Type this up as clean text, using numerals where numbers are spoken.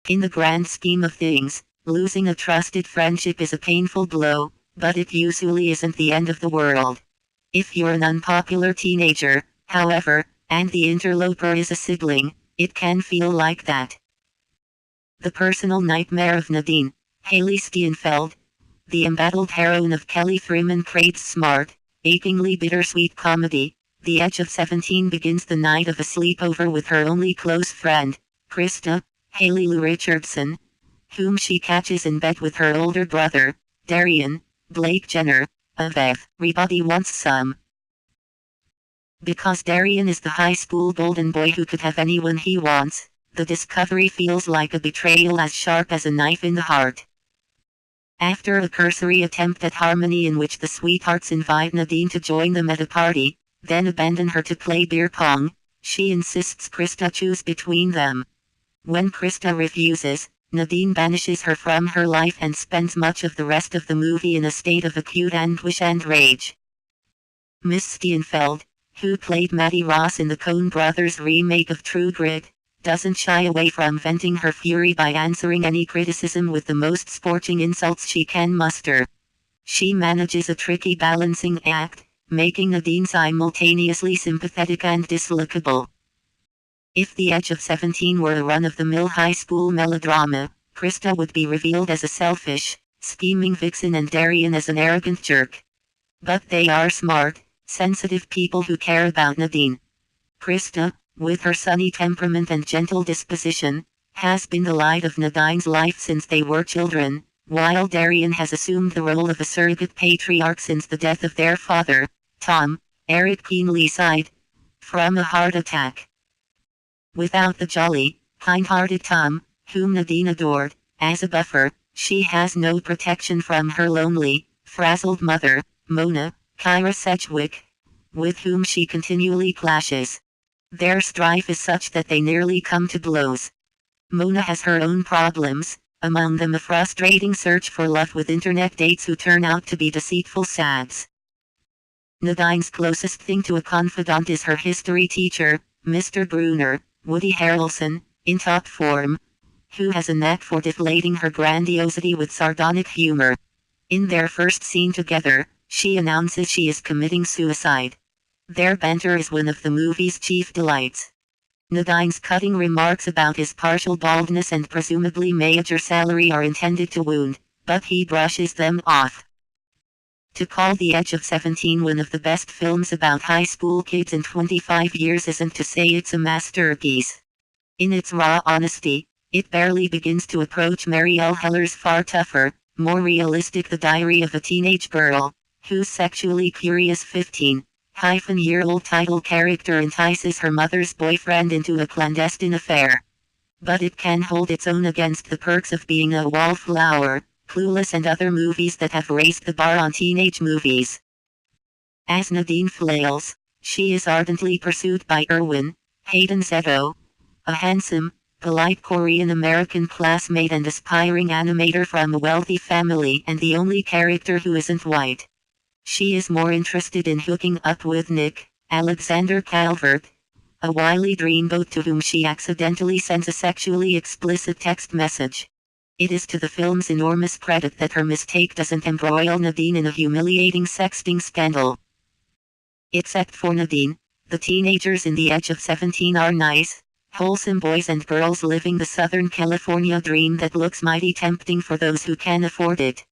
In the grand scheme of things, losing a trusted friendship is a painful blow, but it usually isn't the end of the world. If you're an unpopular teenager, however, and the interloper is a sibling, it can feel like that. The personal nightmare of Nadine, Hailee Steinfeld, the embattled heroine of Kelly Freeman Craig's smart, achingly bittersweet comedy, The Edge of 17 begins the night of a sleepover with her only close friend, Krista, Haley Lou Richardson, whom she catches in bed with her older brother, Darian, Blake Jenner, of Everybody Wants Some. Because Darian is the high school golden boy who could have anyone he wants, the discovery feels like a betrayal as sharp as a knife in the heart. After a cursory attempt at harmony in which the sweethearts invite Nadine to join them at a party, then abandon her to play beer pong, she insists Krista choose between them. When Krista refuses, Nadine banishes her from her life and spends much of the rest of the movie in a state of acute anguish and rage. Miss Steinfeld, who played Maddie Ross in the Coen Brothers remake of True Grit, doesn't shy away from venting her fury by answering any criticism with the most scorching insults she can muster. She manages a tricky balancing act, making Nadine simultaneously sympathetic and dislikable. If The Edge of 17 were a run-of-the-mill high school melodrama, Krista would be revealed as a selfish, scheming vixen and Darian as an arrogant jerk. But they are smart, sensitive people who care about Nadine. Krista, with her sunny temperament and gentle disposition, has been the light of Nadine's life since they were children, while Darian has assumed the role of a surrogate patriarch since the death of their father, Tom, Eric keenly sighed, from a heart attack. Without the jolly, kind-hearted Tom, whom Nadine adored, as a buffer, she has no protection from her lonely, frazzled mother, Mona, Kyra Sedgwick, with whom she continually clashes. Their strife is such that they nearly come to blows. Mona has her own problems, among them a frustrating search for love with internet dates who turn out to be deceitful sads. Nadine's closest thing to a confidant is her history teacher, Mr. Bruner, Woody Harrelson, in top form, who has a knack for deflating her grandiosity with sardonic humor. In their first scene together, she announces she is committing suicide. Their banter is one of the movie's chief delights. Nadine's cutting remarks about his partial baldness and presumably major salary are intended to wound, but he brushes them off. To call The Edge of 17 one of the best films about high school kids in 25 years isn't to say it's a masterpiece. In its raw honesty, it barely begins to approach Marielle Heller's far tougher, more realistic The Diary of a Teenage Girl, whose sexually curious 15-year-old title character entices her mother's boyfriend into a clandestine affair. But it can hold its own against The Perks of Being a Wallflower, Clueless and other movies that have raised the bar on teenage movies. As Nadine flails, she is ardently pursued by Erwin, Hayden Zeddo, a handsome, polite Korean-American classmate and aspiring animator from a wealthy family and the only character who isn't white. She is more interested in hooking up with Nick, Alexander Calvert, a wily dreamboat to whom she accidentally sends a sexually explicit text message. It is to the film's enormous credit that her mistake doesn't embroil Nadine in a humiliating sexting scandal. Except for Nadine, the teenagers in The Edge of 17 are nice, wholesome boys and girls living the Southern California dream that looks mighty tempting for those who can afford it.